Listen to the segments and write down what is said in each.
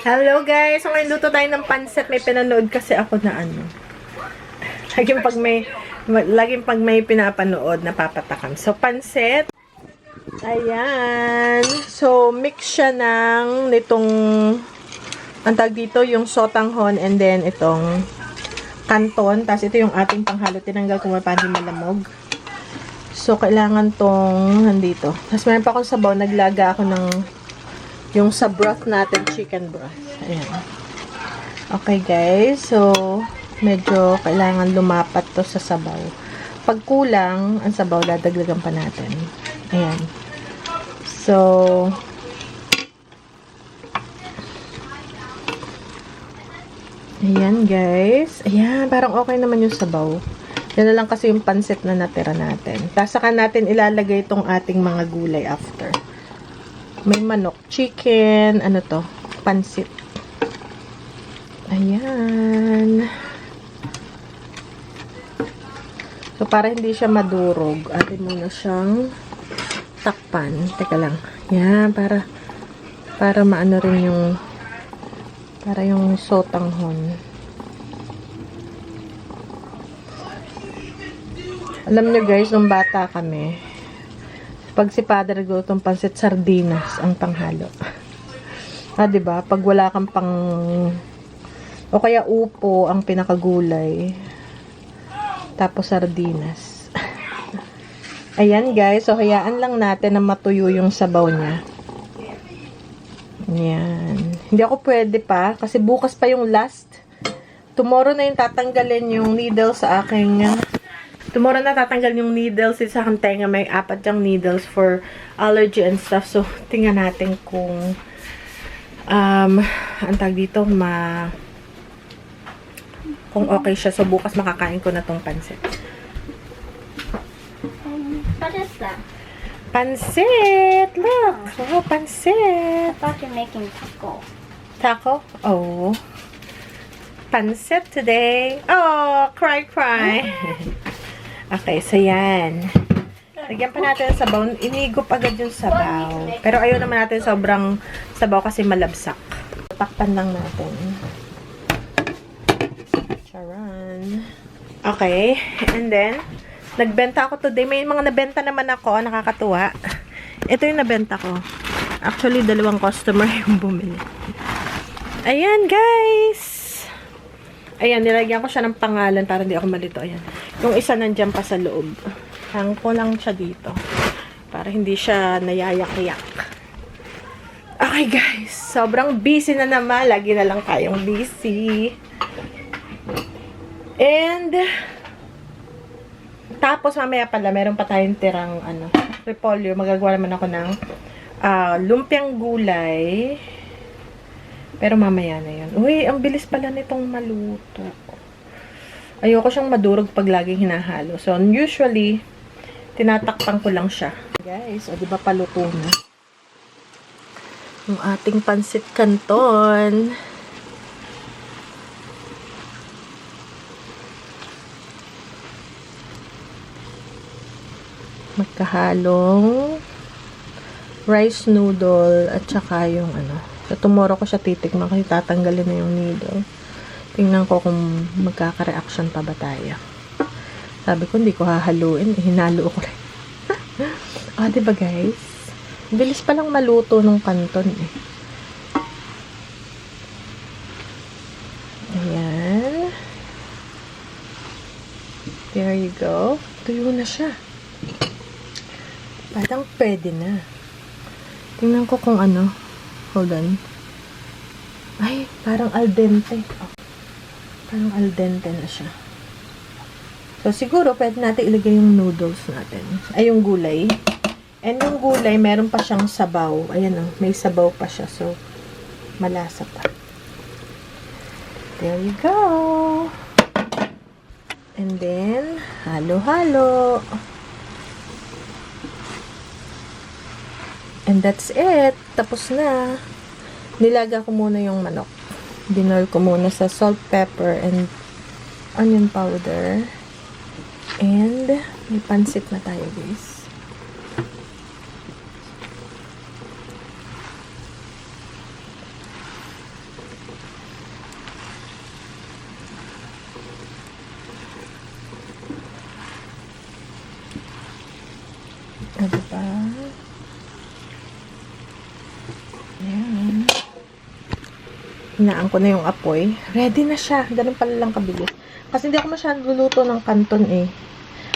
Hello guys! So ngayon luto tayo ng pansit. May pinanood kasi ako na ano. Laging pag may pinapanood, napapatakan. So pansit. Ayan. So mix siya nitong ang tag dito, yung sotanghon and then itong kanton. Tapos ito yung ating panghalo. Tinanggal ko para hindi malamog. So kailangan tong nandito. Tapos meron pa akong sabaw. Naglaga ako ng yung sa broth natin, chicken broth. Ayan. Okay, guys. So, medyo kailangan lumapat to sa sabaw. Pag kulang, ang sabaw, dadagdagan pa natin. Ayan. So, ayan, guys. Ayan, parang okay naman yung sabaw. Yan na lang kasi yung pansit na natira natin. Tapos saka natin ilalagay itong ating mga gulay after. May manok, chicken, ano to, pansit. Ayan. So, para hindi siya madurog, atin muna siyang takpan. Teka lang. Ayan, para maano rin yung sotanghon. Alam nyo guys, nung bata kami, pag si Father gulutong pansit, sardinas ang panghalo. Diba? Pag wala kang o kaya upo ang pinakagulay. Tapos sardinas. Ayan guys, so hayaan lang natin na matuyo yung sabaw niya. Ayan. Hindi ako pwede pa kasi bukas pa yung last. Tomorrow na yung tatanggalin yung needle sa aking tomorrow na tatanggal yung needles sa aking tenga. May 4 yung needles for allergy and stuff. So, tingnan natin kung ang tag dito, kung okay siya. So, bukas makakain ko na tong pansit. What is that? Pansit! Look! Oh, pansit! I thought you're making taco. Taco? Oh. Pansit today. Oh, cry. Okay, so yan. Lagyan pa natin ng sabaw. Inigop agad yung sabaw. Pero ayaw naman natin sobrang sabaw kasi malabsak. Takpan lang natin. Charan. Okay. And then, nagbenta ako today. May mga nabenta naman ako. Nakakatuwa. Ito yung nabenta ko. Actually, 2 customer yung bumili. Ayan, guys! Ayan, nilagyan ko siya ng pangalan para hindi ako malito. Ayan. Yung isa nandiyan pa sa loob. Hang ko lang siya dito. Para hindi siya nayayak-yak. Okay, guys. Sobrang busy na naman. Lagi na lang tayong busy. And, tapos mamaya pala, meron pa tayong tirang, repolyo. Magagawa naman ako ng lumpiang gulay. Pero mamaya na yun. Uy, ang bilis pala nitong maluto. Ayoko siyang madurog pag laging hinahalo. So, usually, tinatakpan ko lang siya. Guys, o diba paluto na? Yung ating pansit canton. Magkahalong rice noodle at saka yung So, tomorrow ko siya titikman kasi tatanggalin na yung needle. Tingnan ko kung magkaka-reaction pa ba tayo. Sabi ko, hindi ko hahaluin. Hinalo ko rin. Diba guys? Bilis palang maluto nung kanton eh. Ayan. There you go. Tuyo na siya. Parang pwede na. Tingnan ko kung Hold on. Ay, parang al dente. Oh. Parang al dente na siya. So, siguro, pwede natin ilagay yung noodles natin. Ay, yung gulay. And yung gulay, meron pa siyang sabaw. Ayan may sabaw pa siya. So, malasa pa. There you go. And then, halo-halo. And that's it. Tapos na. Nilaga ko muna yung manok. Dinoil ko muna sa salt, pepper, and onion powder. And may pansit na tayo, guys. O, diba? Ayan. Hinaan ko na yung apoy. Ready na siya. Ganun pala lang kabilis. Kasi hindi ako masyadong luluto ng kanton eh.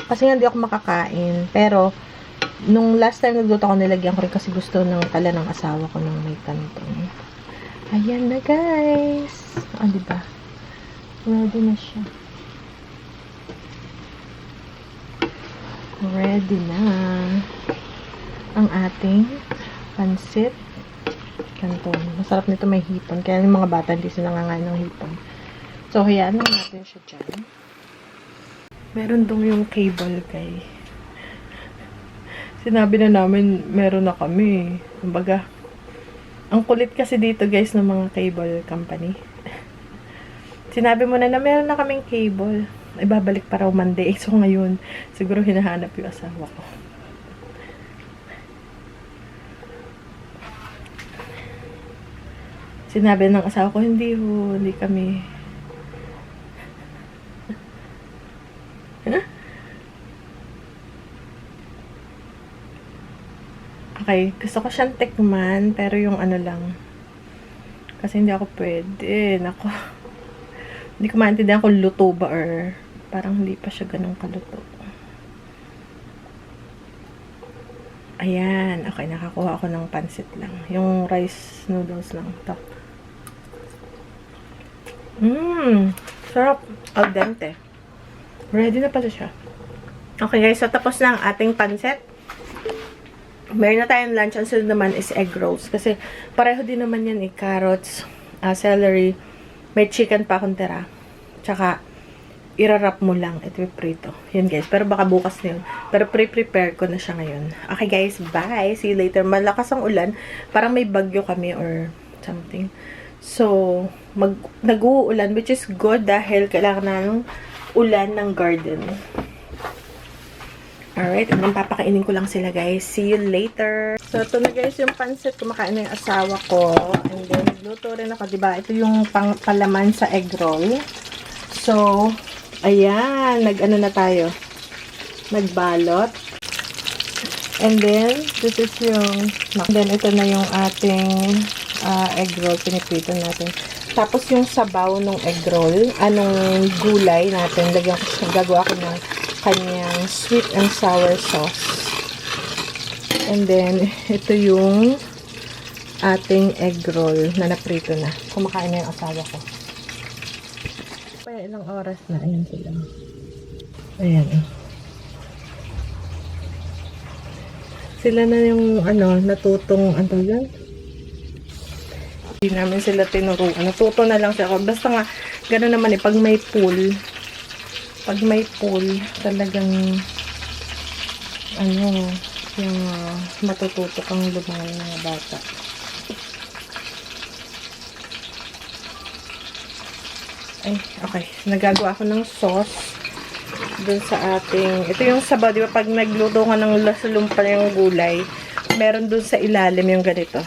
Kasi nga hindi ako makakain. Pero, nung last time nagluto ako, nilagyan ko rin kasi gusto pala ng asawa ko ng may kanton. Ayan na guys. O, diba? Ready na siya. Ready na ang ating pansit canton. Masarap nito, may hipon. Kaya yung mga bata hindi sila nangangain ng hipon. So, hayaan na natin siya dyan. Meron dong yung cable guy. Sinabi na namin meron na kami. Kumbaga, ang kulit kasi dito guys ng mga cable company. Sinabi mo na meron na kaming cable. Ibabalik pa raw Monday. So, ngayon, siguro hinahanap yung asawa ko. Sinabi ng asawa ko, hindi kami. Okay, gusto ko siyang tikman, pero yung ano lang. Kasi hindi ako pwede. Nako. Hindi ko maintindihan kung luto ba or parang hindi pa siya ganun kaluto. Ayan. Okay, nakakuha ako ng pansit lang. Yung rice noodles lang. Ito. Sarap. Al dente. Ready na pala siya. Okay guys, so tapos na ang ating pansit. Meron na tayong lunch. Ang sunod naman is egg rolls. Kasi pareho din naman yan eh. Carrots, celery, may chicken pa akong tira. Tsaka, irarap mo lang. Ito yung prito. Yun guys. Pero baka bukas na yun. Pero pre-prepare ko na siya ngayon. Okay guys, bye. See you later. Malakas ang ulan. Parang may bagyo kami or something. So, nag-uulan, which is good dahil kailangan na ng ulan ng garden. Alright, and then papakainin ko lang sila guys. See you later. So, ito na guys yung pansit. Kumakain na yung asawa ko. And then, nagluto rin ako, diba? Ito yung palaman sa egg roll. So, ayan. Nag-ano na tayo. Nagbalot. And then, this is yung, and then, ito na yung ating egg roll. Piniprito natin. Tapos, yung sabaw ng egg roll, anong gulay natin, gagawa ko ng kanyang sweet and sour sauce. And then, ito yung ating egg roll na naprito na. Kumakain na yung asawa ko. Kaya ilang oras na. Ayan sila. Ayan. Sila na yung, natutong, yan? Hindi namin sila tinuruan. Natuto na lang siya ako. Basta nga, gano'n naman eh, pag may pool, talagang yung matututo kang lumangoy ng mga bata. Ay, okay. Nagagawa ako ng sauce dun sa ating, ito yung sabaw, di ba? Pag nagluto ka ng lasulumpa yung gulay, meron dun sa ilalim yung ganito.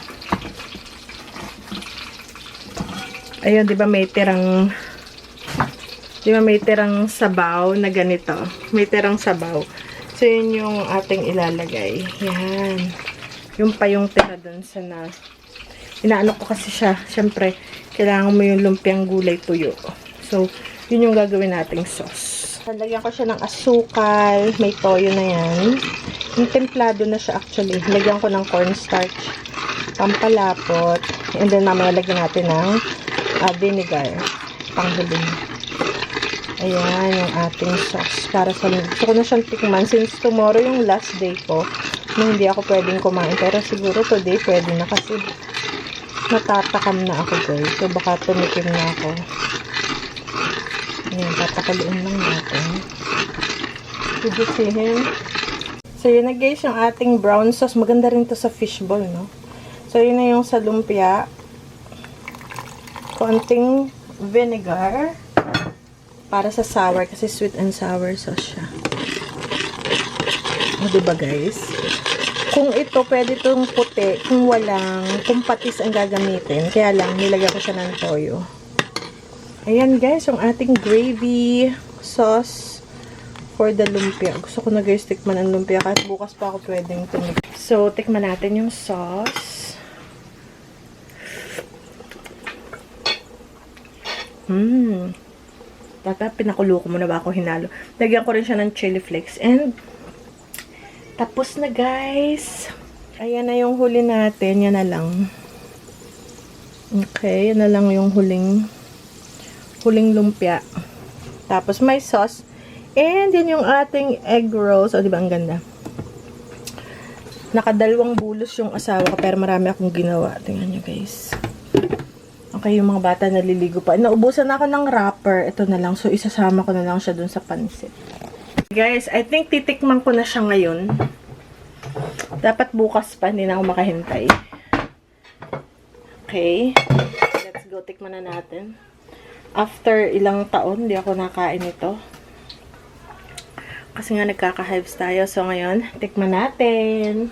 Ayun, di ba may tirang sabaw na ganito. May tirang sabaw. So, yun yung ating ilalagay. Yan. Yung pa yung tira dun sa inaano ko kasi siya. Siyempre, kailangan mo yung lumpiang gulay tuyo. So, yun yung gagawin nating sauce. Lagyan ko siya ng asukal. May toyo na yan. Yung templado na siya actually. Lagyan ko ng cornstarch. Pampalapot. And then, mamaya lagyan natin ng vinegar. Panghuling. Ayan, yung ating sauce. Para sa gusto ko na siyang tikman. Since tomorrow yung last day ko, na hindi ako pwedeng kumain. Pero siguro today pwede na kasi natatakam na ako guys. So baka tumikim na ako. Ayan, papakaluin lang natin. Did you see him? So yun na guys, yung ating brown sauce. Maganda rin to sa fishball, no? So yun na yung sa lumpia. Konting vinegar. Para sa sour, kasi sweet and sour sauce siya. O, diba guys? Kung ito, pwede itong puti. Kung walang, kung patis ang gagamitin. Kaya lang, nilagyan ko siya ng toyo. Ayan guys, yung ating gravy sauce for the lumpia. Gusto ko na guys tikman ang lumpia. Kahit bukas pa ako pwedeng tumig. So, tikman natin yung sauce. Tata, pinakulo ko muna ba ako hinalo. Lagyan ko rin siya ng chili flakes. And, tapos na guys. Ayan na yung huli natin. Yan na lang. Okay, yan na lang yung huling lumpia. Tapos may sauce. And yan yung ating egg rolls. O, diba ang ganda? Nakadalawang bulos yung asawa ko. Pero marami akong ginawa. Tingnan nyo guys. Okay, yung mga bata naliligo pa. Naubusan na ako ng wrapper. Ito na lang. So, isasama ko na lang siya dun sa pansit. Guys, I think titikman ko na siya ngayon. Dapat bukas pa. Hindi na ako makahintay. Okay. Let's go. Tikman na natin. After ilang taon, hindi ako nakain ito. Kasi nga nagkaka-hives tayo. So, ngayon, tikman natin.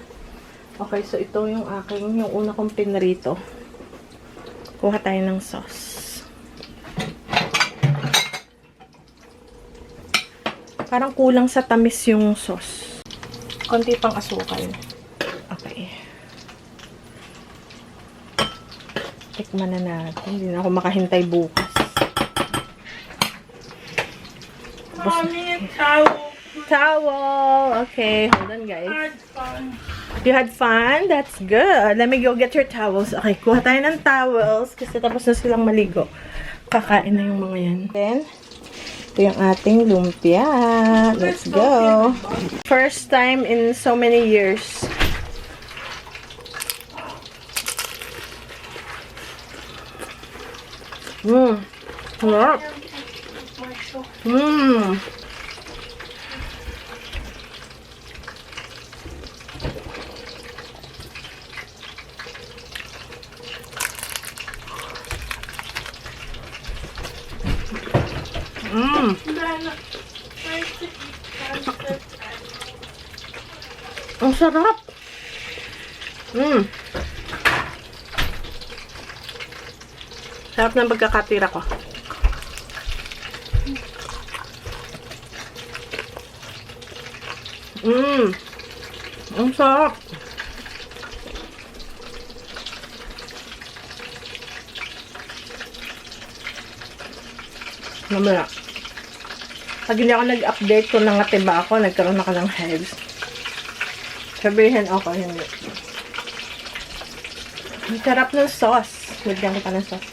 Okay, so ito yung yung una kong pinrito. Kuha tayo ng sauce. Parang kulang sa tamis yung sauce. Konti pang asukal. Okay. Tikman na natin. Hindi na ako makahintay bukas. Mommy, towel. Towel! Okay, hold on guys. You had fun? That's good. Let me go get your towels. Okay, kuha tayo ng towels kasi tapos na silang maligo. Kakain na yung mga yan. Then, ito yung ating lumpia. Let's go. First time in so many years. Sarap. Ang sarap. Sarap ng pagkakatira ko. Ang sarap. Mamaya. Pag hindi ako nag-update kung nangatiba ako, nagkaroon ako ng hives. Sabihin ako, hindi. Ang sarap ng sauce. Lagyan ko pa ng sauce.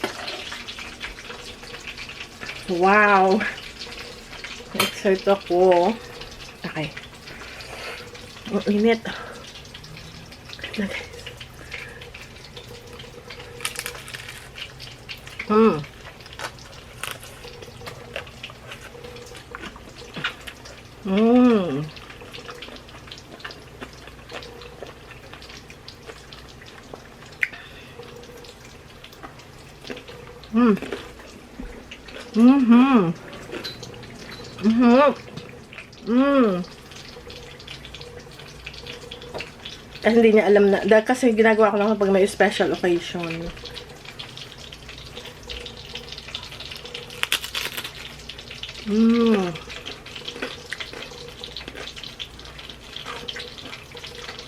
Wow! Excited ako. Okay. Ang init. Okay. Kasi hindi niya alam na. Dahil kasi ginagawa ko lang kapag may special occasion.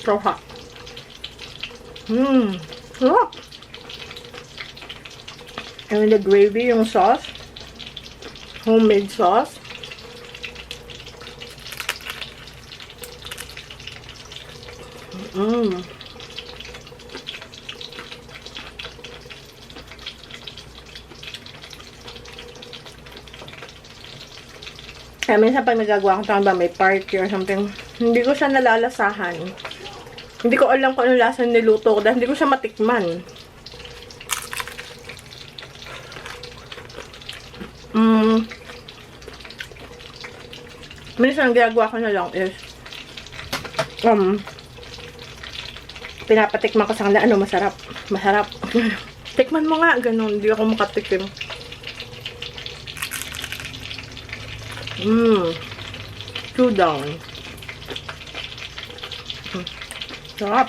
So hot. Sarap. And the gravy, yung sauce. Homemade sauce. Kaya minsan pag nagagawa ko tama ba may party or something, hindi ko siya nalalasahan. Hindi ko alam kung ano lasa niluto ko dahil hindi ko siya matikman. Minsan ang ginagawa ko na lang is pinapatikman ko sa kanila, ano, masarap. Masarap. Tikman mo nga, ganun. Hindi ako makatikim. Chew down. Sarap.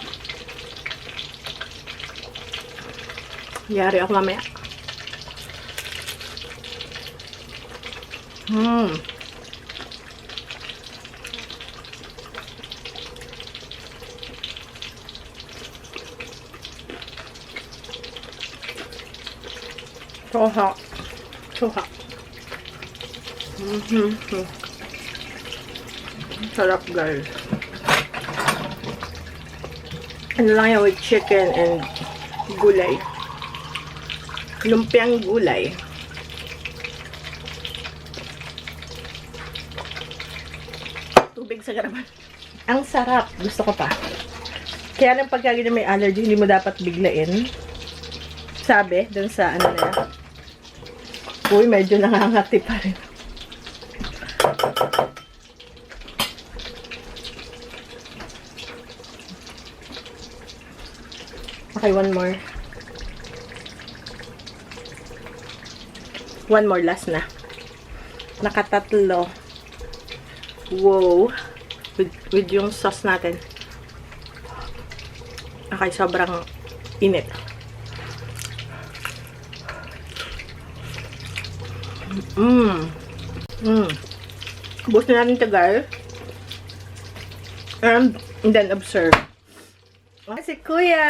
Yari ako mamaya. So hot. So hot. Sarap, guys. Ano lang yan with chicken and gulay. Lumpiang gulay. Tubig sa garaman. Ang sarap. Gusto ko pa. Kaya lang pagka ganyan may allergy, hindi mo dapat biglain. Sabi, dun sa ano na yan. Uy, medyo nangangati pa rin. Okay, one more. One more, last na. Nakatatlo. Wow. With yung sauce natin. Okay, sobrang init. Bukas na natin ito, guys. And then observe. Si Kuya!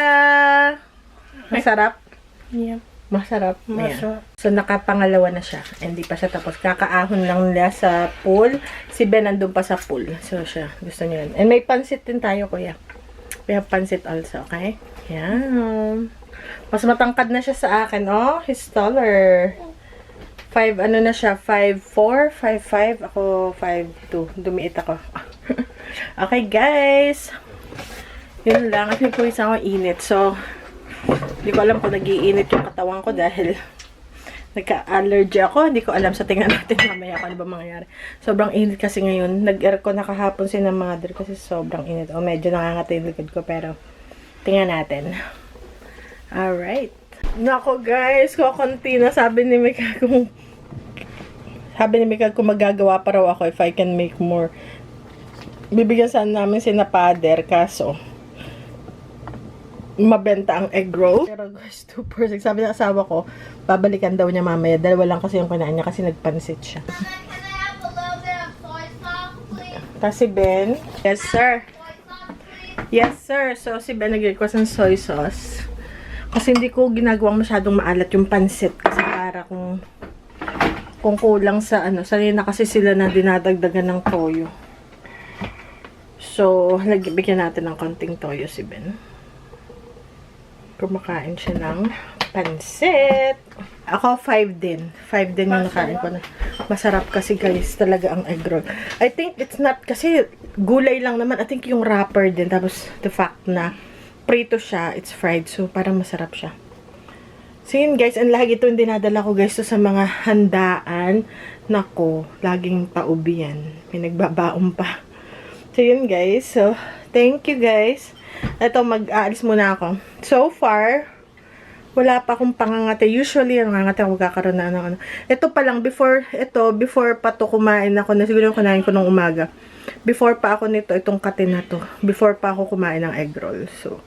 Masarap? Yeah. Masarap. Masarap. Ayan. So, nakapangalawa na siya. Hindi pa siya tapos. Kakaahon lang nila sa pool. Si Ben nandun pa sa pool. So, siya. Gusto niya yun. And may pansit din tayo, Kuya. We have pansit also, okay? Yan. Mas matangkad na siya sa akin. Oh, he's taller. 5, ano na siya? 5'4", 5'5". Ako, 5'2". Dumiit ako. Okay, guys. Yun lang. Kasi po isang ako init. So, hindi ko alam kung nag-iinit yung katawan ko dahil nagka-allergy ako. Hindi ko alam. Sa tingnan natin mamaya kung ano ba mangyayari. Sobrang init kasi ngayon. Nag-aircon na kahapon si na mother kasi sobrang init. O, medyo nakangati yung likod ko pero tingnan natin. Alright. Nako guys, kukunti na. Sabi ni Mika kung magagawa pa raw ako if I can make more. Bibigyan sana namin si na father kaso mabenta ang egg roll. Pero guys, 2%. Sabi ng asawa ko, babalikan daw niya mamaya. Dalawa lang kasi yung kinain niya kasi nagpansit siya. Can I have a little bit of soy sauce, please? Tapos si Ben. Yes, sir. Soy sauce, please? Yes, sir. So, si Ben nag-request ng soy sauce. Kasi hindi ko ginagawang masyadong maalat yung pansit. Kasi para kung kulang sa ano. Sanay na kasi sila na dinadagdagan ng toyo. So, bigyan natin ng konting toyo si Ben. Kumakain siya ng pansit. Ako, 5 din. 5 din yung nakain ko na. Masarap kasi guys, talaga ang egg roll. I think it's not, kasi gulay lang naman. I think yung wrapper din. Tapos, the fact na prito siya, it's fried. So, parang masarap siya. So, yun guys. And lagi ito yung dinadala ko guys to sa mga handaan. Nako, laging paubi yan. May nagbabaon pa. So, yun guys. So, thank you guys. Ito, mag-aalis muna ako. So far, wala pa akong pangangate. Usually, ang nangangate ako magkakaroon na ng ano. Ito pa lang, before pa to kumain ako, na siguro yung kunain ko nung umaga. Before pa ako nito, itong kate na to. Before pa ako kumain ng egg roll. So,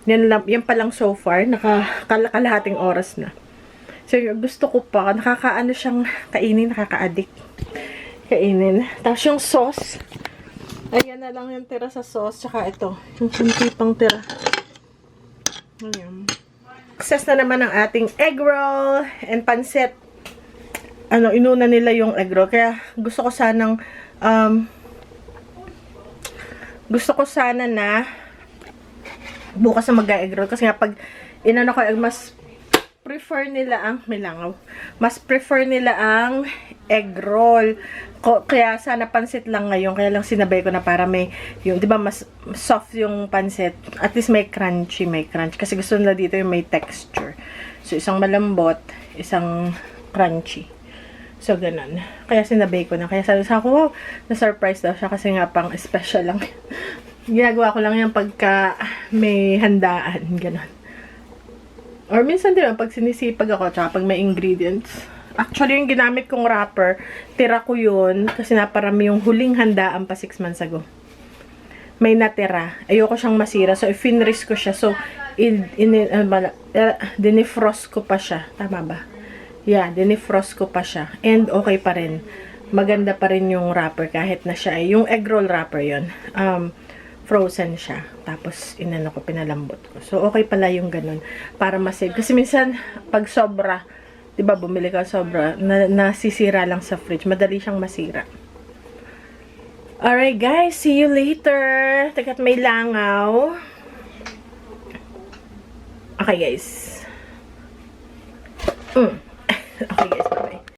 yan pa lang so far. Nakakalahating oras na. So, gusto ko pa. Nakakaano siyang kainin, nakaka-addict. Kainin. Tapos yung sauce. Ayan na lang yung tira sa sauce. Tsaka ito. Yung kunti pang tira. Ayan. Success na naman ang ating egg roll and pansit. Inuna nila yung egg roll. Kaya gusto ko sanang na bukas na mag-egg roll. Kasi nga pag inano ko, mas prefer nila ang egg roll. Kaya sana pansit lang ngayon. Kaya lang sinabay ko na para may yung, di ba, mas soft yung pansit. At least may crunch. Kasi gusto nila dito yung may texture. So, isang malambot, isang crunchy. So, ganun. Kaya sinabay ko na. Kaya sabi ko, wow, na-surprise daw siya kasi nga pang special lang. Ginagawa ko lang yan pagka may handaan. Ganun. Or minsan din, pag sinisipag ako, tsaka pag may ingredients. Actually, yung ginamit kong wrapper, tira ko yun kasi naparami yung huling handaan pa 6 months ago. may natira. Ayoko siyang masira. So, i-finris ko siya. So, dinifrost ko pa siya. Tama ba? Yeah, dinifrost ko pa siya. And okay pa rin. Maganda pa rin yung wrapper kahit na siya ay, yung egg roll wrapper yon, frozen siya. Tapos, inano ko, pinalambot ko. So, okay pala yung ganun. Para masave. Kasi minsan, pag sobra, diba, bumili ka sobra, nasisira lang sa fridge. Madali siyang masira. Alright, guys. See you later. Tagat may langaw. Okay, guys. Okay, guys.